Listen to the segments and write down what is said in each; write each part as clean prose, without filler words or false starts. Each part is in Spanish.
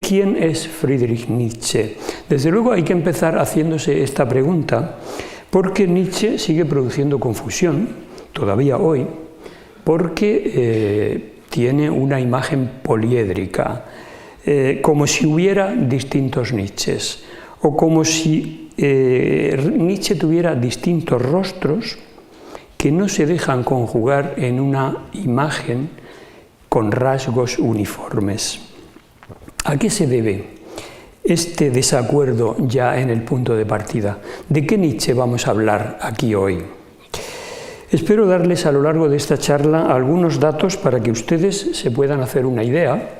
¿Quién es Friedrich Nietzsche? Desde luego hay que empezar haciéndose esta pregunta porque Nietzsche sigue produciendo confusión, todavía hoy, porque tiene una imagen poliédrica, como si hubiera distintos Nietzsches, o como si Nietzsche tuviera distintos rostros que no se dejan conjugar en una imagen con rasgos uniformes. ¿A qué se debe este desacuerdo ya en el punto de partida? ¿De qué Nietzsche vamos a hablar aquí hoy? Espero darles a lo largo de esta charla algunos datos para que ustedes se puedan hacer una idea,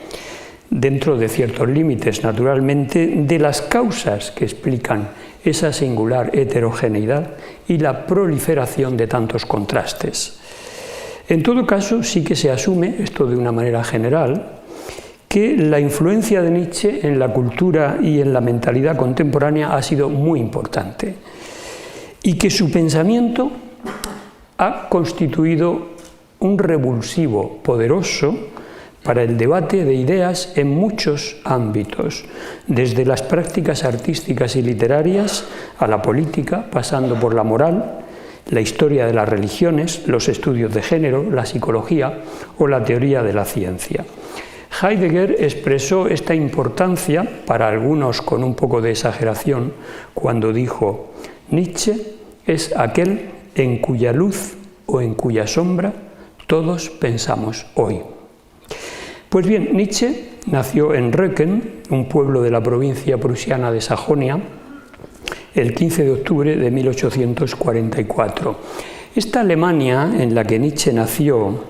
dentro de ciertos límites, naturalmente, de las causas que explican esa singular heterogeneidad y la proliferación de tantos contrastes. En todo caso, sí que se asume, esto de una manera general, que la influencia de Nietzsche en la cultura y en la mentalidad contemporánea ha sido muy importante y que su pensamiento ha constituido un revulsivo poderoso para el debate de ideas en muchos ámbitos, desde las prácticas artísticas y literarias a la política, pasando por la moral, la historia de las religiones, los estudios de género, la psicología o la teoría de la ciencia. Heidegger expresó esta importancia, para algunos con un poco de exageración, cuando dijo: Nietzsche es aquel en cuya luz o en cuya sombra todos pensamos hoy. Pues bien, Nietzsche nació en Röcken, un pueblo de la provincia prusiana de Sajonia, el 15 de octubre de 1844. Esta Alemania en la que Nietzsche nació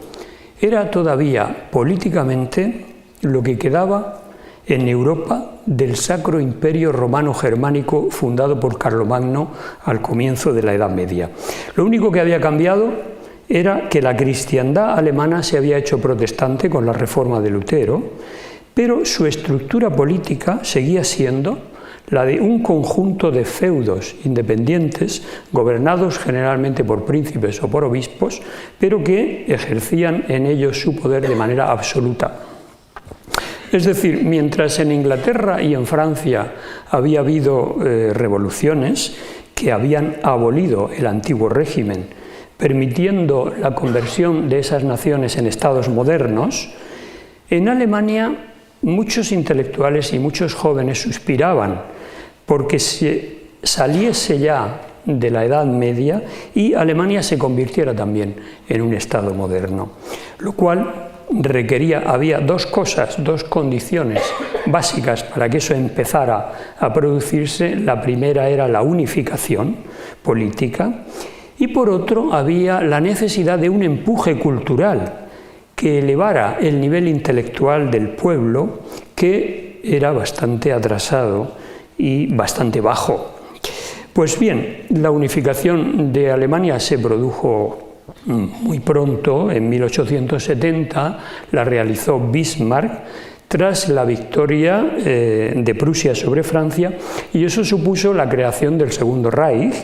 era todavía políticamente lo que quedaba en Europa del Sacro Imperio Romano-Germánico fundado por Carlomagno al comienzo de la Edad Media. Lo único que había cambiado era que la cristiandad alemana se había hecho protestante con la reforma de Lutero, pero su estructura política seguía siendo la de un conjunto de feudos independientes gobernados generalmente por príncipes o por obispos, pero que ejercían en ellos su poder de manera absoluta. Es decir, mientras en Inglaterra y en Francia había habido revoluciones que habían abolido el antiguo régimen, permitiendo la conversión de esas naciones en estados modernos, en Alemania muchos intelectuales y muchos jóvenes suspiraban porque se saliese ya de la Edad Media y Alemania se convirtiera también en un estado moderno, lo cual había dos cosas, dos condiciones básicas para que eso empezara a producirse. La primera era la unificación política y por otro había la necesidad de un empuje cultural que elevara el nivel intelectual del pueblo, que era bastante atrasado y bastante bajo. Pues bien, la unificación de Alemania se produjo muy pronto, en 1870, la realizó Bismarck tras la victoria de Prusia sobre Francia, y eso supuso la creación del Segundo Reich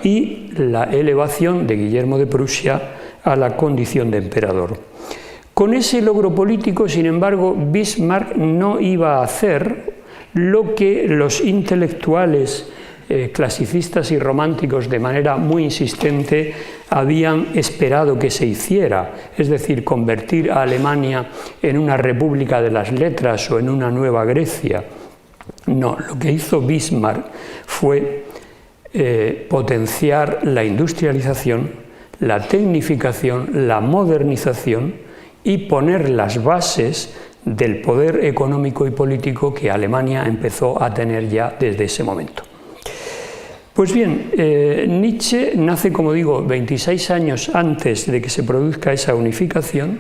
y la elevación de Guillermo de Prusia a la condición de emperador. Con ese logro político, sin embargo, Bismarck no iba a hacer lo que los intelectuales clasicistas y románticos de manera muy insistente habían esperado que se hiciera, es decir, convertir a Alemania en una república de las letras o en una nueva Grecia. No, lo que hizo Bismarck fue potenciar la industrialización, la tecnificación, la modernización y poner las bases del poder económico y político que Alemania empezó a tener ya desde ese momento. Pues bien, Nietzsche nace, como digo, 26 años antes de que se produzca esa unificación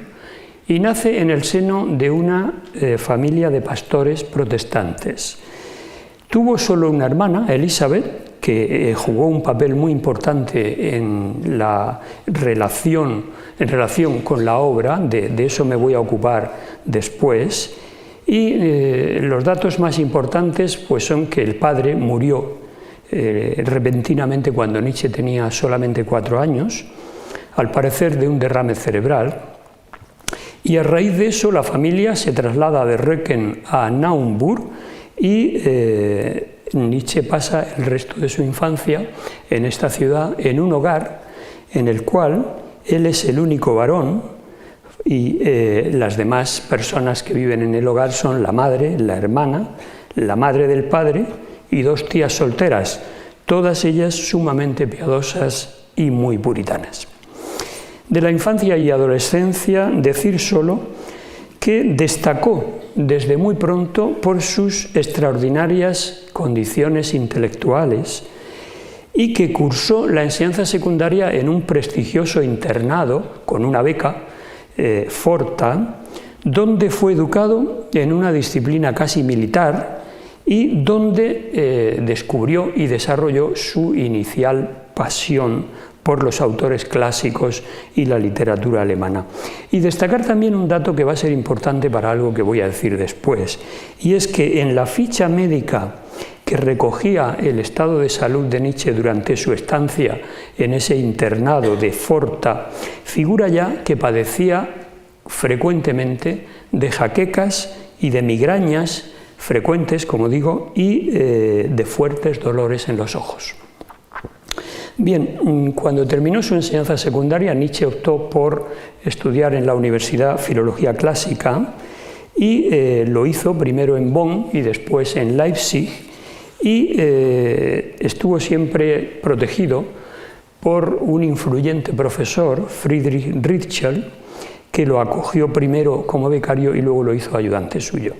y nace en el seno de una familia de pastores protestantes. Tuvo solo una hermana, Elizabeth, que jugó un papel muy importante en relación con la obra, de eso me voy a ocupar después, y los datos más importantes pues, son que el padre murió repentinamente cuando Nietzsche tenía solamente 4 años, al parecer de un derrame cerebral, Y a raíz de eso la familia se traslada de Röcken a Naumburg y Nietzsche pasa el resto de su infancia en esta ciudad, en un hogar en el cual él es el único varón y las demás personas que viven en el hogar son la madre, la hermana, la madre del padre y 2 tías solteras, todas ellas sumamente piadosas y muy puritanas. De la infancia y adolescencia, decir solo que destacó desde muy pronto por sus extraordinarias condiciones intelectuales y que cursó la enseñanza secundaria en un prestigioso internado con una beca, Forta, donde fue educado en una disciplina casi militar y donde descubrió y desarrolló su inicial pasión por los autores clásicos y la literatura alemana. Y destacar también un dato que va a ser importante para algo que voy a decir después, y es que en la ficha médica que recogía el estado de salud de Nietzsche durante su estancia en ese internado de Forta, figura ya que padecía frecuentemente de jaquecas y de migrañas frecuentes, como digo, y de fuertes dolores en los ojos. Bien, cuando terminó su enseñanza secundaria, Nietzsche optó por estudiar en la Universidad Filología Clásica y lo hizo primero en Bonn y después en Leipzig y estuvo siempre protegido por un influyente profesor, Friedrich Ritschl, que lo acogió primero como becario y luego lo hizo ayudante suyo.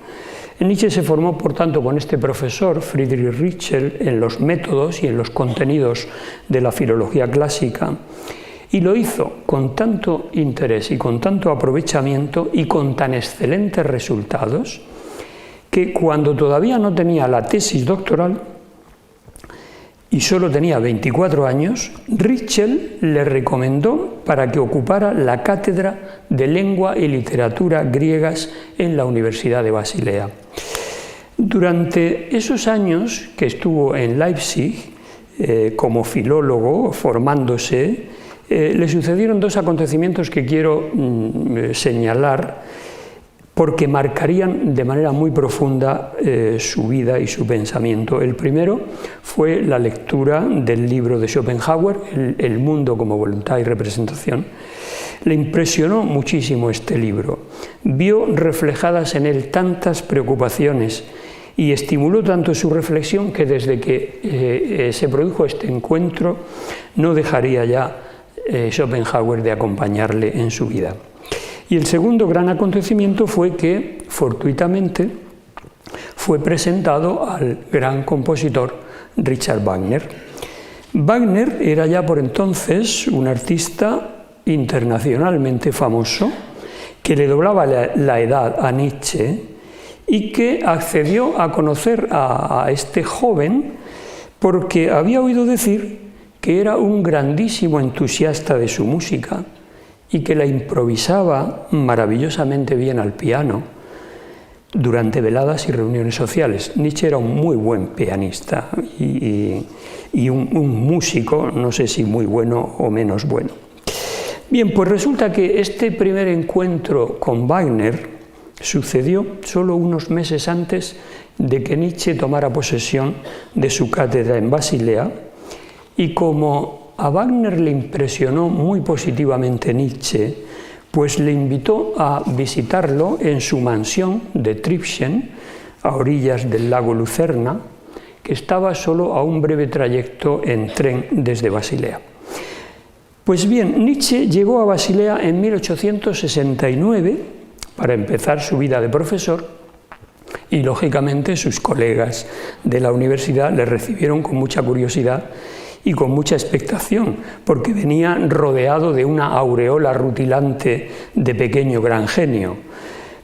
Nietzsche se formó, por tanto, con este profesor, Friedrich Ritschl, en los métodos y en los contenidos de la filología clásica, y lo hizo con tanto interés y con tanto aprovechamiento y con tan excelentes resultados que cuando todavía no tenía la tesis doctoral y solo tenía 24 años, Ritschl le recomendó para que ocupara la cátedra de lengua y literatura griegas en la Universidad de Basilea. Durante esos años que estuvo en Leipzig como filólogo, formándose, le sucedieron 2 acontecimientos que quiero señalar porque marcarían de manera muy profunda su vida y su pensamiento. El primero fue la lectura del libro de Schopenhauer, El mundo como voluntad y representación. Le impresionó muchísimo este libro, vio reflejadas en él tantas preocupaciones y estimuló tanto su reflexión que desde que se produjo este encuentro no dejaría ya Schopenhauer de acompañarle en su vida. Y el segundo gran acontecimiento fue que, fortuitamente, fue presentado al gran compositor Richard Wagner. Wagner era ya por entonces un artista internacionalmente famoso que le doblaba la edad a Nietzsche y que accedió a conocer a este joven porque había oído decir que era un grandísimo entusiasta de su música y que la improvisaba maravillosamente bien al piano durante veladas y reuniones sociales. Nietzsche era un muy buen pianista y un músico, no sé si muy bueno o menos bueno. Bien, pues resulta que este primer encuentro con Wagner sucedió solo unos meses antes de que Nietzsche tomara posesión de su cátedra en Basilea, y como a Wagner le impresionó muy positivamente Nietzsche, pues le invitó a visitarlo en su mansión de Tribschen, a orillas del lago Lucerna, que estaba solo a un breve trayecto en tren desde Basilea. Pues bien, Nietzsche llegó a Basilea en 1869 para empezar su vida de profesor y, lógicamente, sus colegas de la universidad le recibieron con mucha curiosidad y con mucha expectación, porque venía rodeado de una aureola rutilante de pequeño gran genio.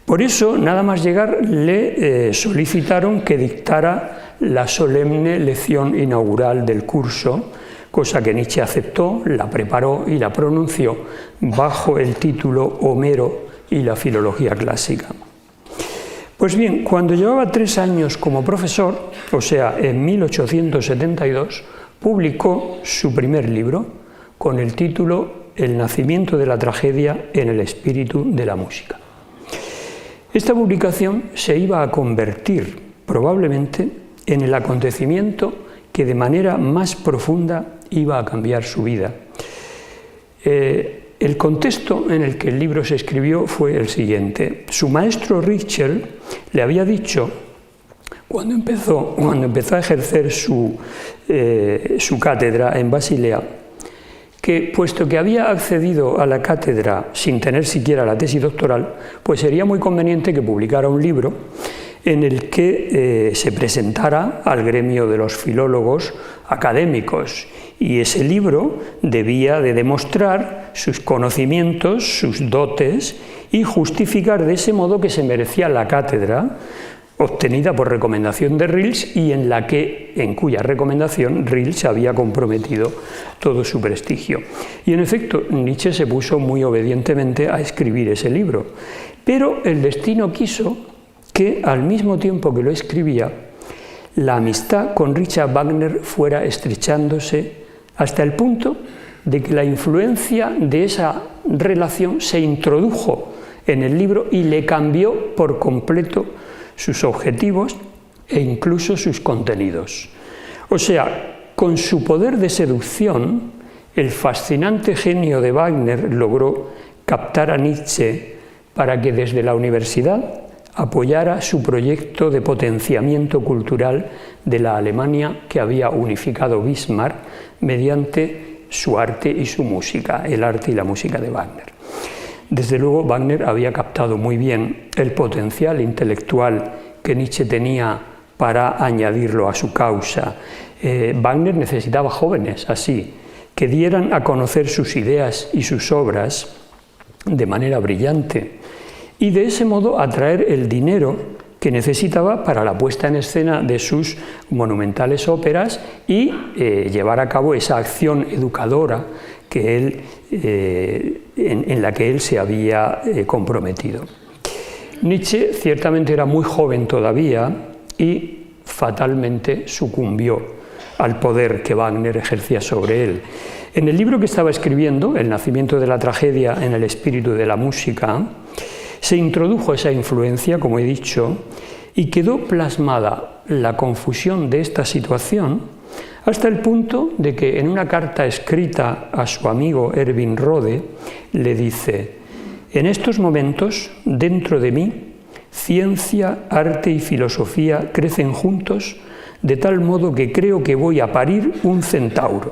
Por eso, nada más llegar, le solicitaron que dictara la solemne lección inaugural del curso, cosa que Nietzsche aceptó, la preparó y la pronunció bajo el título Homero y la filología clásica. Pues bien, cuando llevaba 3 años como profesor, o sea, en 1872, publicó su primer libro con el título El nacimiento de la tragedia en el espíritu de la música. Esta publicación se iba a convertir probablemente en el acontecimiento que de manera más profunda iba a cambiar su vida. El contexto en el que el libro se escribió fue el siguiente. Su maestro Ritschl le había dicho, cuando empezó a ejercer su cátedra en Basilea, que puesto que había accedido a la cátedra sin tener siquiera la tesis doctoral, pues sería muy conveniente que publicara un libro en el que se presentara al gremio de los filólogos académicos, y ese libro debía de demostrar sus conocimientos, sus dotes, y justificar de ese modo que se merecía la cátedra obtenida por recomendación de Rilke y en cuya recomendación Rilke había comprometido todo su prestigio. Y en efecto, Nietzsche se puso muy obedientemente a escribir ese libro, pero el destino quiso que al mismo tiempo que lo escribía, la amistad con Richard Wagner fuera estrechándose hasta el punto de que la influencia de esa relación se introdujo en el libro y le cambió por completo sus objetivos e incluso sus contenidos. O sea, con su poder de seducción, el fascinante genio de Wagner logró captar a Nietzsche para que desde la universidad apoyara su proyecto de potenciamiento cultural de la Alemania que había unificado Bismarck mediante su arte y su música, el arte y la música de Wagner. Desde luego, Wagner había captado muy bien el potencial intelectual que Nietzsche tenía para añadirlo a su causa. Wagner necesitaba jóvenes así, que dieran a conocer sus ideas y sus obras de manera brillante, y de ese modo atraer el dinero que necesitaba para la puesta en escena de sus monumentales óperas y llevar a cabo esa acción educadora que en la que él se había comprometido. Nietzsche ciertamente era muy joven todavía y fatalmente sucumbió al poder que Wagner ejercía sobre él. En el libro que estaba escribiendo, El nacimiento de la tragedia en el espíritu de la música, se introdujo esa influencia, como he dicho, y quedó plasmada la confusión de esta situación hasta el punto de que en una carta escrita a su amigo Erwin Rohde le dice: «En estos momentos, dentro de mí, ciencia, arte y filosofía crecen juntos de tal modo que creo que voy a parir un centauro».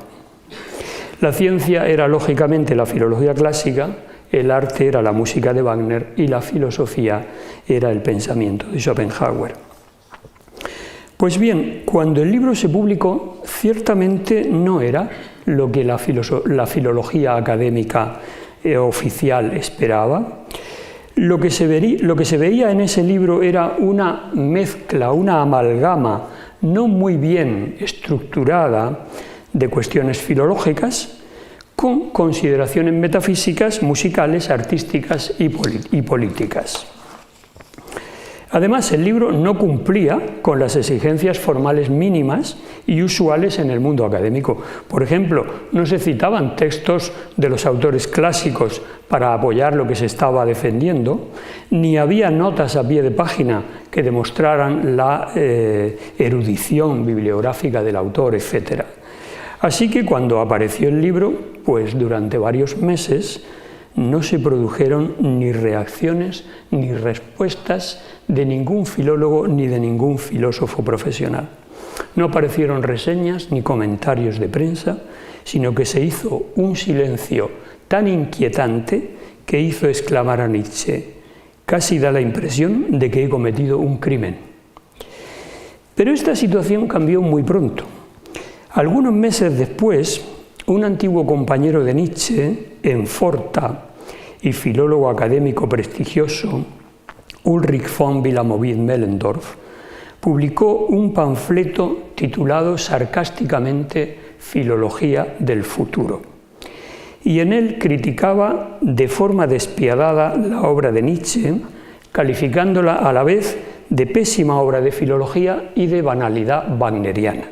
La ciencia era lógicamente la filología clásica, el arte era la música de Wagner y la filosofía era el pensamiento de Schopenhauer. Pues bien, cuando el libro se publicó, ciertamente no era lo que la filología académica oficial esperaba. Lo que se veía en ese libro era una mezcla, una amalgama no muy bien estructurada de cuestiones filológicas con consideraciones metafísicas, musicales, artísticas y políticas. Además, el libro no cumplía con las exigencias formales mínimas y usuales en el mundo académico. Por ejemplo, no se citaban textos de los autores clásicos para apoyar lo que se estaba defendiendo, ni había notas a pie de página que demostraran la erudición bibliográfica del autor, etc. Así que cuando apareció el libro, pues durante varios meses no se produjeron ni reacciones ni respuestas de ningún filólogo ni de ningún filósofo profesional. No aparecieron reseñas ni comentarios de prensa, sino que se hizo un silencio tan inquietante que hizo exclamar a Nietzsche: «Casi da la impresión de que he cometido un crimen». Pero esta situación cambió muy pronto. Algunos meses después, un antiguo compañero de Nietzsche, enforta y filólogo académico prestigioso, Ulrich von Wilamowitz-Mellendorf, publicó un panfleto titulado sarcásticamente «Filología del futuro», y en él criticaba de forma despiadada la obra de Nietzsche, calificándola a la vez de pésima obra de filología y de banalidad wagneriana.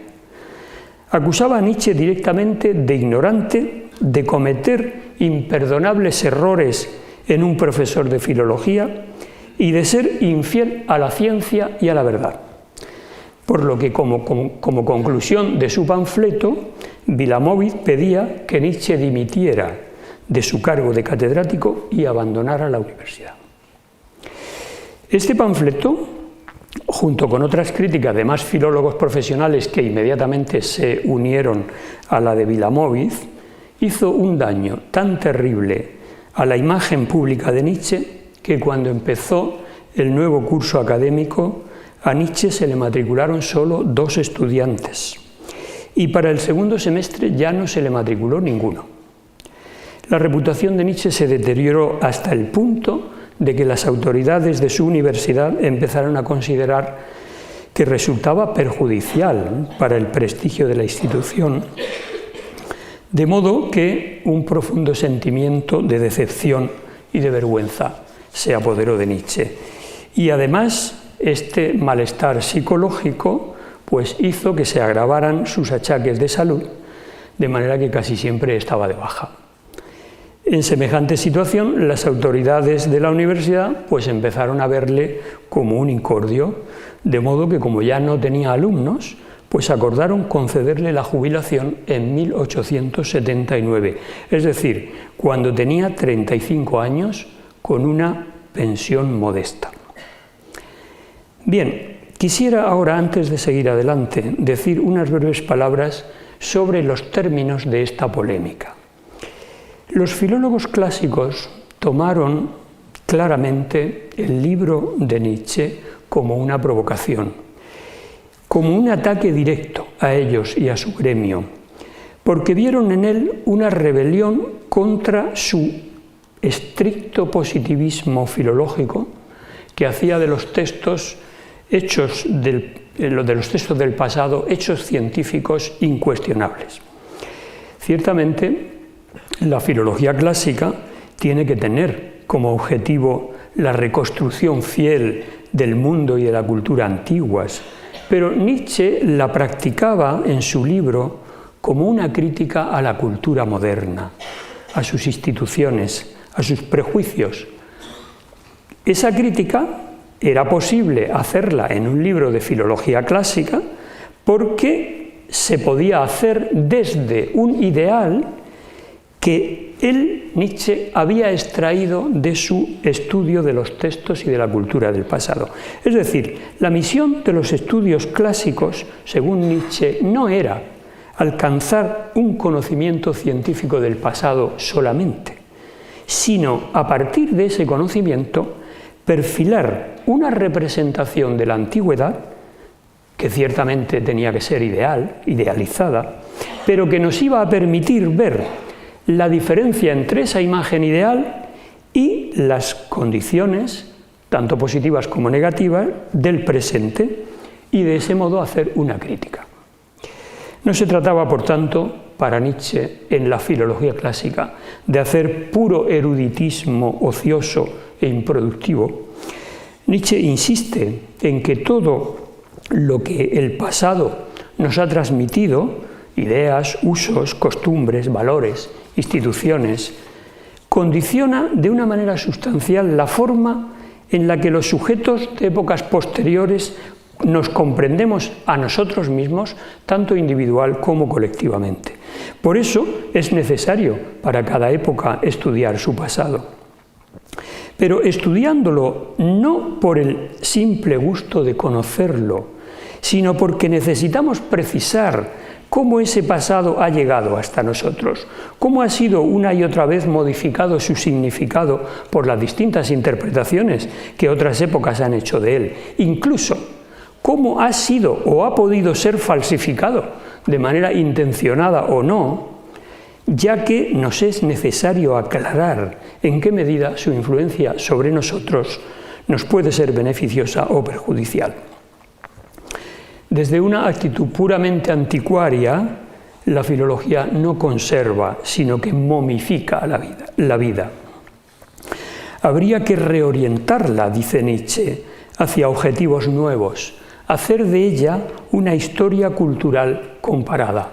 Acusaba a Nietzsche directamente de ignorante, de cometer imperdonables errores en un profesor de filología y de ser infiel a la ciencia y a la verdad. Por lo que, como conclusión de su panfleto, Wilamowitz pedía que Nietzsche dimitiera de su cargo de catedrático y abandonara la universidad. Este panfleto, junto con otras críticas de más filólogos profesionales que inmediatamente se unieron a la de Wilamowitz, hizo un daño tan terrible a la imagen pública de Nietzsche que cuando empezó el nuevo curso académico, a Nietzsche se le matricularon solo 2 estudiantes y para el segundo semestre ya no se le matriculó ninguno. La reputación de Nietzsche se deterioró hasta el punto de que las autoridades de su universidad empezaron a considerar que resultaba perjudicial para el prestigio de la institución, de modo que un profundo sentimiento de decepción y de vergüenza se apoderó de Nietzsche. Y además, este malestar psicológico pues hizo que se agravaran sus achaques de salud, de manera que casi siempre estaba de baja. En semejante situación, las autoridades de la universidad pues empezaron a verle como un incordio, de modo que como ya no tenía alumnos, pues acordaron concederle la jubilación en 1879, es decir, cuando tenía 35 años, con una pensión modesta. Bien, quisiera ahora, antes de seguir adelante, decir unas breves palabras sobre los términos de esta polémica. Los filólogos clásicos tomaron claramente el libro de Nietzsche como una provocación, como un ataque directo a ellos y a su gremio, porque vieron en él una rebelión contra su estricto positivismo filológico que hacía de los textos del pasado hechos científicos incuestionables. Ciertamente, la filología clásica tiene que tener como objetivo la reconstrucción fiel del mundo y de la cultura antiguas, pero Nietzsche la practicaba en su libro como una crítica a la cultura moderna, a sus instituciones, a sus prejuicios. Esa crítica era posible hacerla en un libro de filología clásica porque se podía hacer desde un ideal que Nietzsche había extraído de su estudio de los textos y de la cultura del pasado. Es decir, la misión de los estudios clásicos, según Nietzsche, no era alcanzar un conocimiento científico del pasado solamente, sino a partir de ese conocimiento perfilar una representación de la antigüedad, que ciertamente tenía que ser idealizada, pero que nos iba a permitir ver la diferencia entre esa imagen ideal y las condiciones, tanto positivas como negativas, del presente, y de ese modo hacer una crítica. No se trataba, por tanto, para Nietzsche, en la filología clásica, de hacer puro eruditismo ocioso e improductivo. Nietzsche insiste en que todo lo que el pasado nos ha transmitido, ideas, usos, costumbres, valores, instituciones, condiciona de una manera sustancial la forma en la que los sujetos de épocas posteriores nos comprendemos a nosotros mismos, tanto individual como colectivamente. Por eso es necesario para cada época estudiar su pasado. Pero estudiándolo no por el simple gusto de conocerlo, sino porque necesitamos precisar cómo ese pasado ha llegado hasta nosotros, cómo ha sido una y otra vez modificado su significado por las distintas interpretaciones que otras épocas han hecho de él, incluso cómo ha sido o ha podido ser falsificado de manera intencionada o no, ya que nos es necesario aclarar en qué medida su influencia sobre nosotros nos puede ser beneficiosa o perjudicial. Desde una actitud puramente anticuaria, la filología no conserva, sino que momifica la vida. Habría que reorientarla, dice Nietzsche, hacia objetivos nuevos, hacer de ella una historia cultural comparada.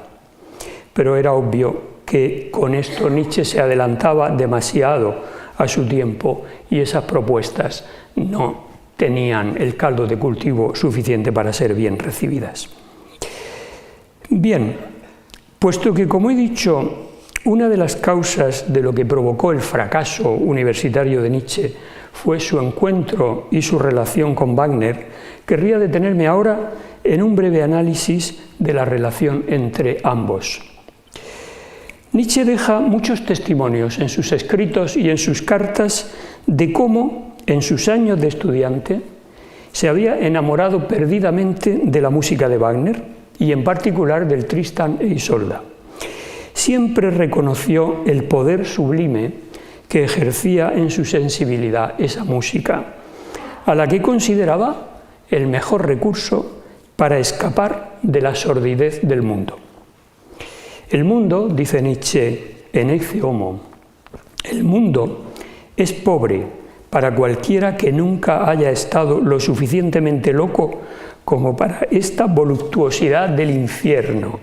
Pero era obvio que con esto Nietzsche se adelantaba demasiado a su tiempo y esas propuestas no tenían el caldo de cultivo suficiente para ser bien recibidas. Bien, puesto que, como he dicho, una de las causas de lo que provocó el fracaso universitario de Nietzsche fue su encuentro y su relación con Wagner, querría detenerme ahora en un breve análisis de la relación entre ambos. Nietzsche deja muchos testimonios en sus escritos y en sus cartas de cómo, en sus años de estudiante, se había enamorado perdidamente de la música de Wagner y en particular del Tristán e Isolda. Siempre reconoció el poder sublime que ejercía en su sensibilidad esa música, a la que consideraba el mejor recurso para escapar de la sordidez del mundo. El mundo, dice Nietzsche en Ecce Homo, el mundo es pobre para cualquiera que nunca haya estado lo suficientemente loco como para esta voluptuosidad del infierno.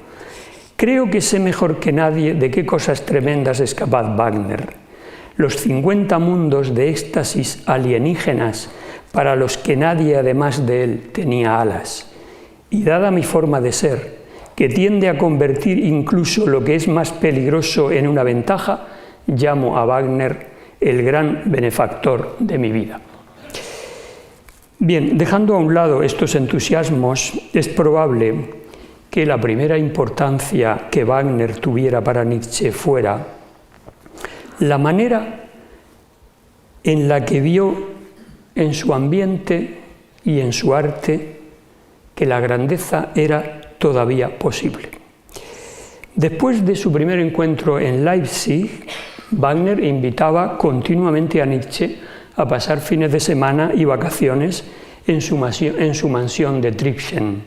Creo que sé mejor que nadie de qué cosas tremendas es capaz Wagner. Los 50 mundos de éxtasis alienígenas para los que nadie además de él tenía alas. Y dada mi forma de ser, que tiende a convertir incluso lo que es más peligroso en una ventaja, llamo a Wagner el gran benefactor de mi vida. Bien, dejando a un lado estos entusiasmos, es probable que la primera importancia que Wagner tuviera para Nietzsche fuera la manera en la que vio en su ambiente y en su arte que la grandeza era todavía posible. Después de su primer encuentro en Leipzig, Wagner invitaba continuamente a Nietzsche a pasar fines de semana y vacaciones en su mansión de Tribschen.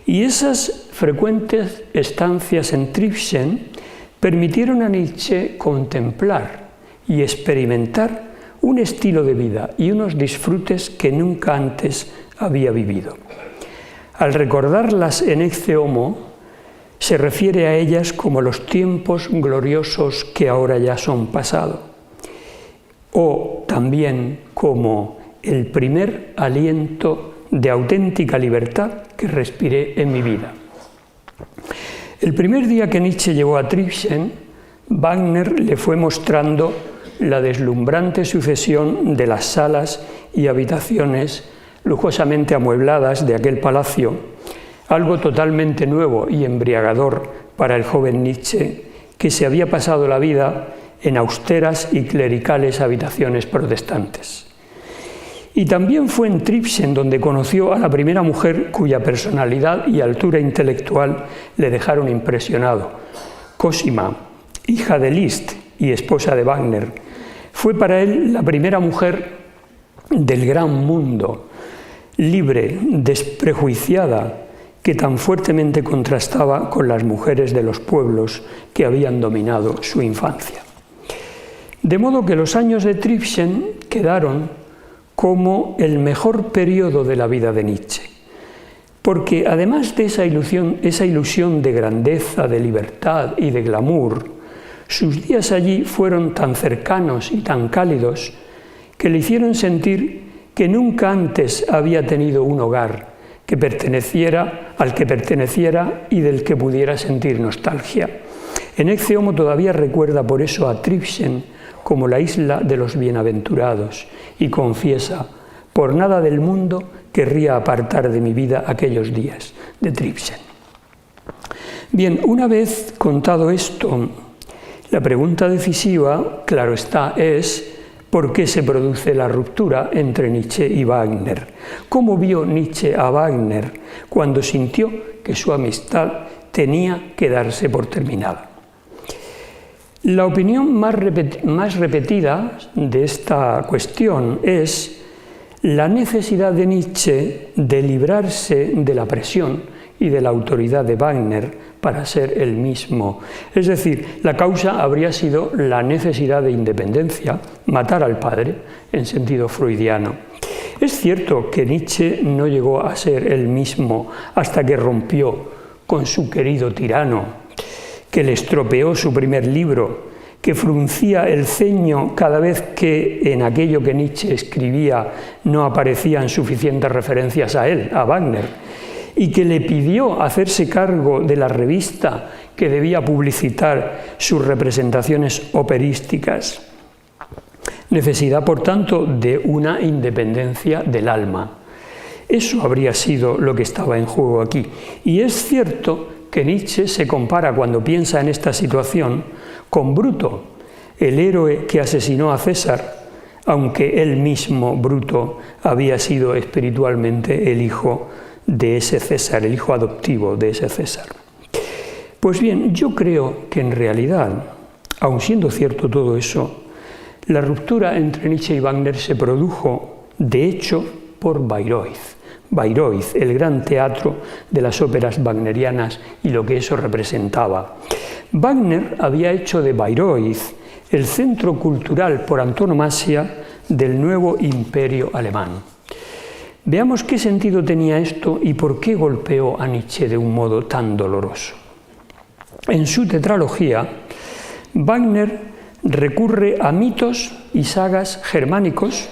Y esas frecuentes estancias en Tribschen permitieron a Nietzsche contemplar y experimentar un estilo de vida y unos disfrutes que nunca antes había vivido. Al recordarlas en Ecce Homo, se refiere a ellas como los tiempos gloriosos que ahora ya son pasado, o también como el primer aliento de auténtica libertad que respiré en mi vida. El primer día que Nietzsche llegó a Tribschen, Wagner le fue mostrando la deslumbrante sucesión de las salas y habitaciones lujosamente amuebladas de aquel palacio, algo totalmente nuevo y embriagador para el joven Nietzsche, que se había pasado la vida en austeras y clericales habitaciones protestantes. Y también fue en Tribschen donde conoció a la primera mujer cuya personalidad y altura intelectual le dejaron impresionado, Cosima, hija de Liszt y esposa de Wagner. Fue para él la primera mujer del gran mundo, libre, desprejuiciada, que tan fuertemente contrastaba con las mujeres de los pueblos que habían dominado su infancia. De modo que los años de Tribschen quedaron como el mejor periodo de la vida de Nietzsche, porque además de esa ilusión de grandeza, de libertad y de glamour, sus días allí fueron tan cercanos y tan cálidos que le hicieron sentir que nunca antes había tenido un hogar al que perteneciera y del que pudiera sentir nostalgia. En Ecce Homo todavía recuerda por eso a Tribschen como la isla de los bienaventurados y confiesa: por nada del mundo querría apartar de mi vida aquellos días de Tribschen. Bien, una vez contado esto, la pregunta decisiva, claro está, es ¿por qué se produce la ruptura entre Nietzsche y Wagner? ¿Cómo vio Nietzsche a Wagner cuando sintió que su amistad tenía que darse por terminada? La opinión más repetida de esta cuestión es la necesidad de Nietzsche de librarse de la presión y de la autoridad de Wagner para ser él mismo. Es decir, la causa habría sido la necesidad de independencia, matar al padre, en sentido freudiano. Es cierto que Nietzsche no llegó a ser él mismo hasta que rompió con su querido tirano, que le estropeó su primer libro, que fruncía el ceño cada vez que en aquello que Nietzsche escribía no aparecían suficientes referencias a él, a Wagner, y que le pidió hacerse cargo de la revista que debía publicitar sus representaciones operísticas. Necesidad, por tanto, de una independencia del alma. Eso habría sido lo que estaba en juego aquí. Y es cierto que Nietzsche se compara, cuando piensa en esta situación, con Bruto, el héroe que asesinó a César, aunque él mismo, Bruto, había sido espiritualmente el hijo de ese César, el hijo adoptivo de ese César. Pues bien, yo creo que en realidad, aun siendo cierto todo eso, la ruptura entre Nietzsche y Wagner se produjo, de hecho, por Bayreuth. Bayreuth, el gran teatro de las óperas wagnerianas y lo que eso representaba. Wagner había hecho de Bayreuth el centro cultural por antonomasia del nuevo imperio alemán. Veamos qué sentido tenía esto y por qué golpeó a Nietzsche de un modo tan doloroso. En su tetralogía, Wagner recurre a mitos y sagas germánicos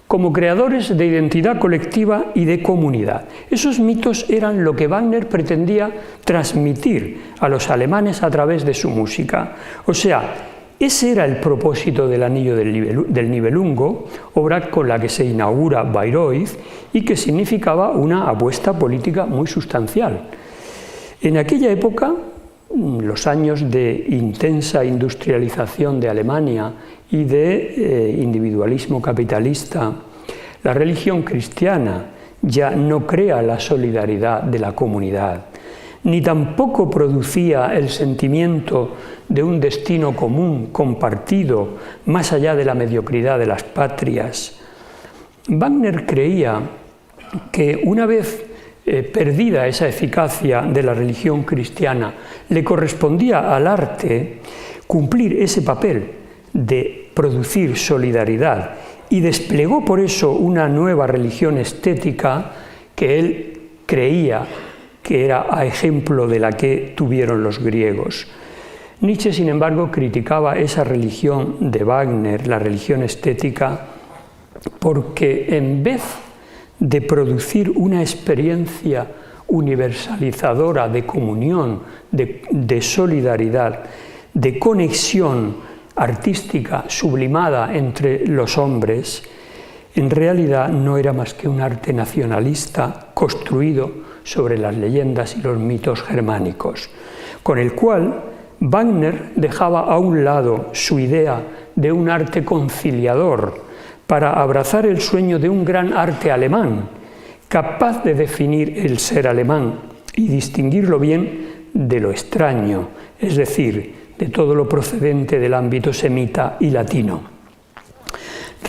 como creadores de identidad colectiva y de comunidad. Esos mitos eran lo que Wagner pretendía transmitir a los alemanes a través de su música. O sea, ese era el propósito del Anillo del Nibelungo, obra con la que se inaugura Bayreuth y que significaba una apuesta política muy sustancial. En aquella época, los años de intensa industrialización de Alemania y de individualismo capitalista, la religión cristiana ya no crea la solidaridad de la comunidad, ni tampoco producía el sentimiento de un destino común, compartido, más allá de la mediocridad de las patrias. Wagner creía que una vez perdida esa eficacia de la religión cristiana, le correspondía al arte cumplir ese papel de producir solidaridad y desplegó por eso una nueva religión estética que él creía que era a ejemplo de la que tuvieron los griegos. Nietzsche, sin embargo, criticaba esa religión de Wagner, la religión estética, porque en vez de producir una experiencia universalizadora de comunión, de solidaridad, de conexión artística sublimada entre los hombres, en realidad no era más que un arte nacionalista construido sobre las leyendas y los mitos germánicos, con el cual Wagner dejaba a un lado su idea de un arte conciliador para abrazar el sueño de un gran arte alemán, capaz de definir el ser alemán y distinguirlo bien de lo extraño, es decir, de todo lo procedente del ámbito semita y latino.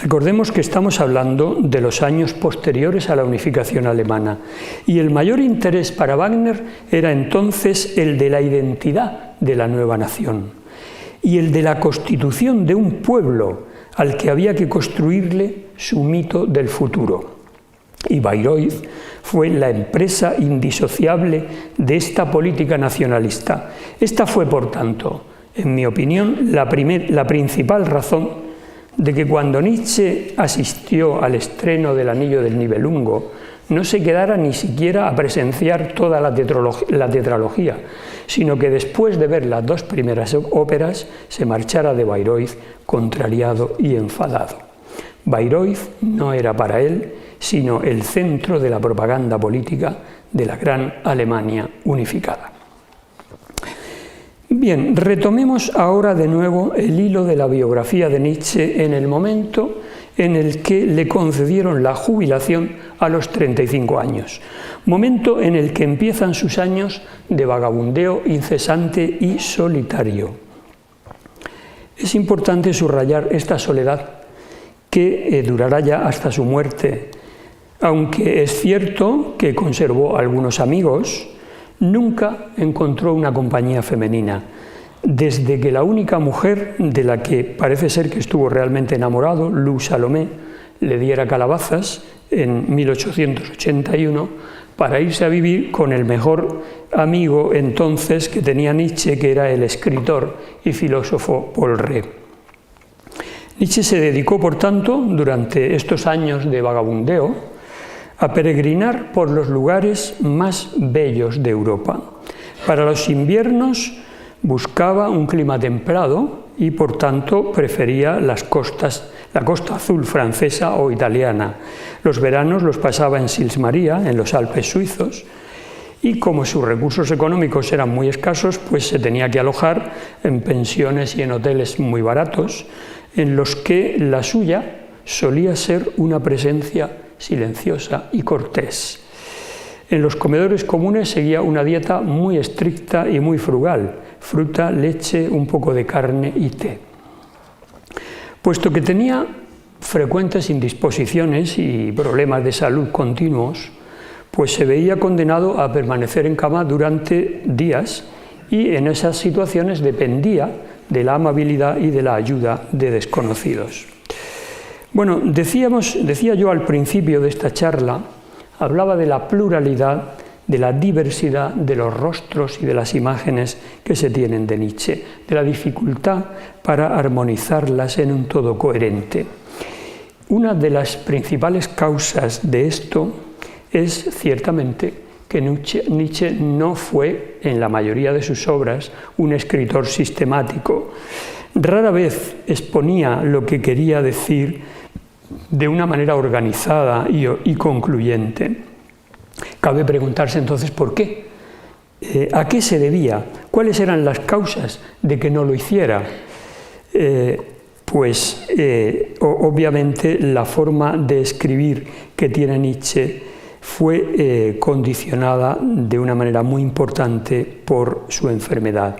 Recordemos que estamos hablando de los años posteriores a la unificación alemana y el mayor interés para Wagner era entonces el de la identidad de la nueva nación y el de la constitución de un pueblo al que había que construirle su mito del futuro. Y Bayreuth fue la empresa indisociable de esta política nacionalista. Esta fue, por tanto, en mi opinión, la principal razón de que cuando Nietzsche asistió al estreno del Anillo del Nibelungo no se quedara ni siquiera a presenciar toda la tetralogía, sino que después de ver las dos primeras óperas se marchara de Bayreuth contrariado y enfadado. Bayreuth no era para él sino el centro de la propaganda política de la gran Alemania unificada. Bien, retomemos ahora de nuevo el hilo de la biografía de Nietzsche en el momento en el que le concedieron la jubilación a los 35 años, momento en el que empiezan sus años de vagabundeo incesante y solitario. Es importante subrayar esta soledad que durará ya hasta su muerte, aunque es cierto que conservó algunos amigos, nunca encontró una compañía femenina. Desde que la única mujer de la que parece ser que estuvo realmente enamorado, Lou Salomé, le diera calabazas en 1881, para irse a vivir con el mejor amigo entonces que tenía Nietzsche, que era el escritor y filósofo Paul Rée. Nietzsche se dedicó, por tanto, durante estos años de vagabundeo, a peregrinar por los lugares más bellos de Europa. Para los inviernos buscaba un clima templado y, por tanto, prefería la costa azul francesa o italiana. Los veranos los pasaba en Sils Maria, en los Alpes suizos, y como sus recursos económicos eran muy escasos, pues se tenía que alojar en pensiones y en hoteles muy baratos, en los que la suya solía ser una presencia silenciosa y cortés. En los comedores comunes seguía una dieta muy estricta y muy frugal: fruta, leche, un poco de carne y té. Puesto que tenía frecuentes indisposiciones y problemas de salud continuos, pues se veía condenado a permanecer en cama durante días, y en esas situaciones dependía de la amabilidad y de la ayuda de desconocidos. Bueno, decía yo al principio de esta charla, hablaba de la pluralidad, de la diversidad de los rostros y de las imágenes que se tienen de Nietzsche, de la dificultad para armonizarlas en un todo coherente. Una de las principales causas de esto es ciertamente que Nietzsche no fue, en la mayoría de sus obras, un escritor sistemático. Rara vez exponía lo que quería decir de una manera organizada y concluyente. Cabe preguntarse entonces por qué. ¿A qué se debía? ¿Cuáles eran las causas de que no lo hiciera? Obviamente la forma de escribir que tiene Nietzsche fue condicionada de una manera muy importante por su enfermedad.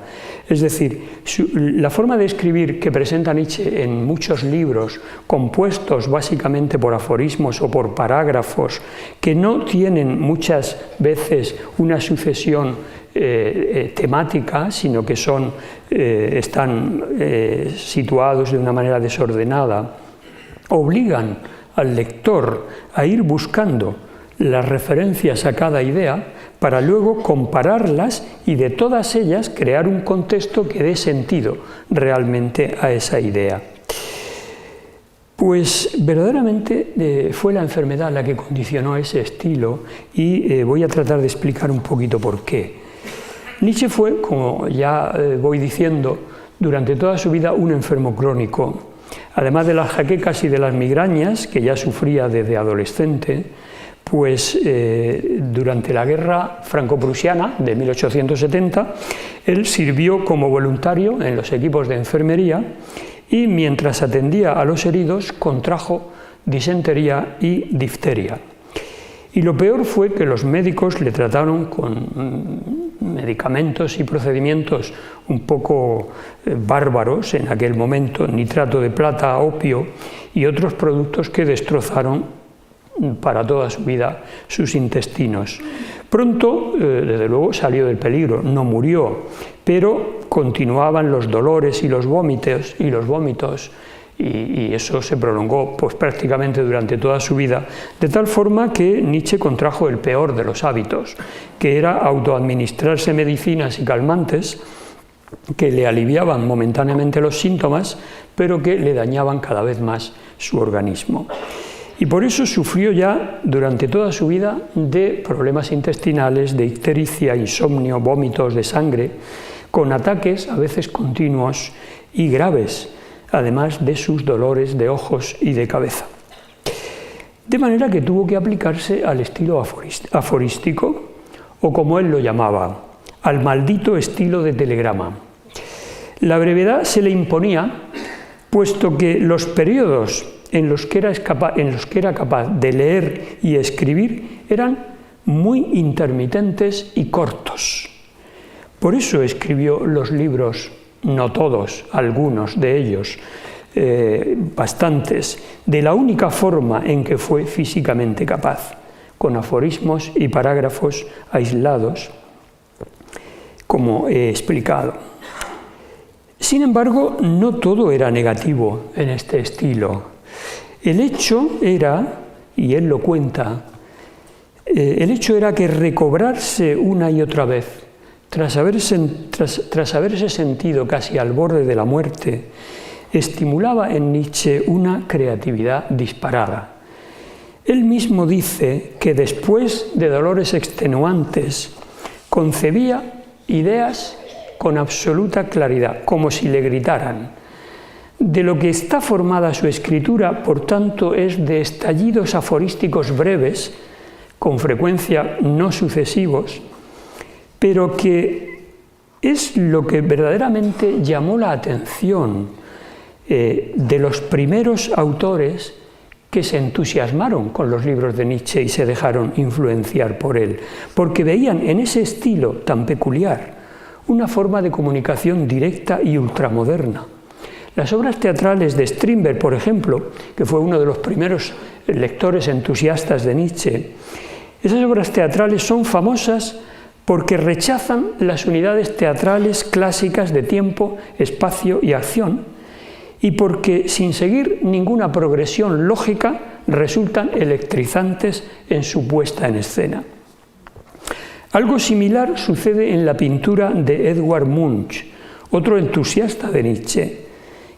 Es decir, la forma de escribir que presenta Nietzsche en muchos libros, compuestos básicamente por aforismos o por parágrafos, que no tienen muchas veces una sucesión temática, sino que están situados de una manera desordenada, obligan al lector a ir buscando las referencias a cada idea para luego compararlas y de todas ellas crear un contexto que dé sentido realmente a esa idea. Pues verdaderamente fue la enfermedad la que condicionó ese estilo, y voy a tratar de explicar un poquito por qué. Nietzsche fue, como ya voy diciendo, durante toda su vida un enfermo crónico. Además de las jaquecas y de las migrañas, que ya sufría desde adolescente, pues durante la guerra franco-prusiana de 1870, él sirvió como voluntario en los equipos de enfermería y mientras atendía a los heridos contrajo disentería y difteria. Y lo peor fue que los médicos le trataron con medicamentos y procedimientos un poco bárbaros en aquel momento, nitrato de plata, opio y otros productos que destrozaron para toda su vida sus intestinos. Pronto, desde luego, salió del peligro, no murió, pero continuaban los dolores y los vómitos, y eso se prolongó pues, prácticamente durante toda su vida, de tal forma que Nietzsche contrajo el peor de los hábitos, que era autoadministrarse medicinas y calmantes que le aliviaban momentáneamente los síntomas, pero que le dañaban cada vez más su organismo. Y por eso sufrió ya durante toda su vida de problemas intestinales, de ictericia, insomnio, vómitos de sangre, con ataques a veces continuos y graves, además de sus dolores de ojos y de cabeza. De manera que tuvo que aplicarse al estilo aforístico, o como él lo llamaba, al maldito estilo de telegrama. La brevedad se le imponía, puesto que los periodos en los que era capaz de leer y escribir eran muy intermitentes y cortos. Por eso escribió los libros, no todos, algunos de ellos, bastantes, de la única forma en que fue físicamente capaz, con aforismos y parágrafos aislados, como he explicado. Sin embargo, no todo era negativo en este estilo. El hecho era, y él lo cuenta, El hecho era que recobrarse una y otra vez, tras haberse sentido casi al borde de la muerte, estimulaba en Nietzsche una creatividad disparada. Él mismo dice que después de dolores extenuantes concebía ideas con absoluta claridad, como si le gritaran. De lo que está formada su escritura, por tanto, es de estallidos aforísticos breves, con frecuencia no sucesivos, pero que es lo que verdaderamente llamó la atención de los primeros autores que se entusiasmaron con los libros de Nietzsche y se dejaron influenciar por él, porque veían en ese estilo tan peculiar una forma de comunicación directa y ultramoderna. Las obras teatrales de Strindberg, por ejemplo, que fue uno de los primeros lectores entusiastas de Nietzsche, esas obras teatrales son famosas porque rechazan las unidades teatrales clásicas de tiempo, espacio y acción, y porque, sin seguir ninguna progresión lógica, resultan electrizantes en su puesta en escena. Algo similar sucede en la pintura de Edvard Munch, otro entusiasta de Nietzsche,